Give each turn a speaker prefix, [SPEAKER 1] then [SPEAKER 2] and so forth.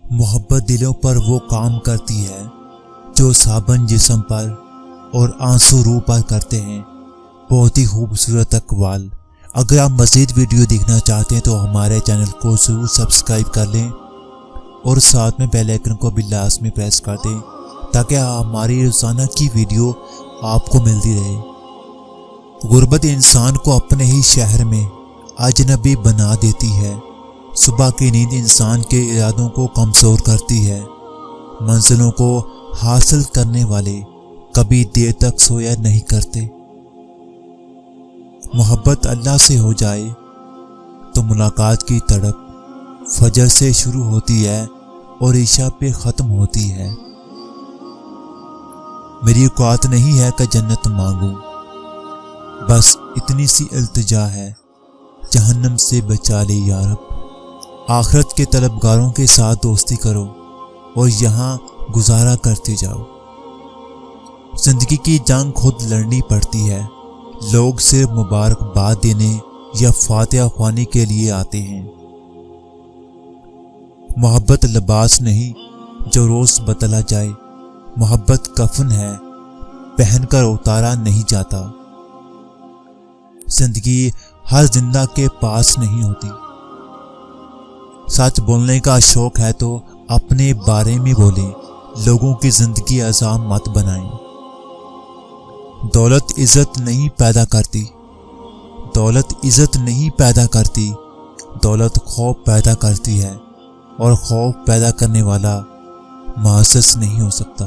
[SPEAKER 1] मोहब्बत दिलों पर वो काम करती है जो साबन जिस्म पर और आंसू रूह पर करते हैं। बहुत ही खूबसूरत अक़वाल। अगर आप मज़ीद वीडियो देखना चाहते हैं तो हमारे चैनल को ज़रूर सब्सक्राइब कर लें और साथ में बेल आइकन को भी लाज़मी प्रेस कर दें ताकि हमारी रोज़ाना की वीडियो आपको मिलती रहे। गुर्बत इंसान को अपने ही शहर में अजनबी बना देती है। सुबह की नींद इंसान के इरादों को कमज़ोर करती है। मंजिलों को हासिल करने वाले कभी देर तक सोया नहीं करते। मोहब्बत अल्लाह से हो जाए तो मुलाकात की तड़प फजर से शुरू होती है और ईशा पे ख़त्म होती है। मेरी औकात नहीं है कि जन्नत मांगूं, बस इतनी सी इल्तिजा है जहन्नम से बचा ले या रब। आखिरत के तलबगारों के साथ दोस्ती करो और यहाँ गुजारा करते जाओ। जिंदगी की जंग खुद लड़नी पड़ती है। लोग सिर्फ मुबारकबाद देने या फातिहा ख्वानी के लिए आते हैं। मोहब्बत लिबास नहीं जो रोज बदला जाए। मोहब्बत कफन है पहनकर उतारा नहीं जाता। जिंदगी हर जिंदा के पास नहीं होती। सच बोलने का शौक है तो अपने बारे में बोलें, लोगों की जिंदगी आसान मत बनाएं। दौलत इज्जत नहीं पैदा करती, दौलत इज्जत नहीं पैदा करती, दौलत खौफ पैदा करती है और खौफ पैदा करने वाला मुअज़्ज़ज़ नहीं हो सकता।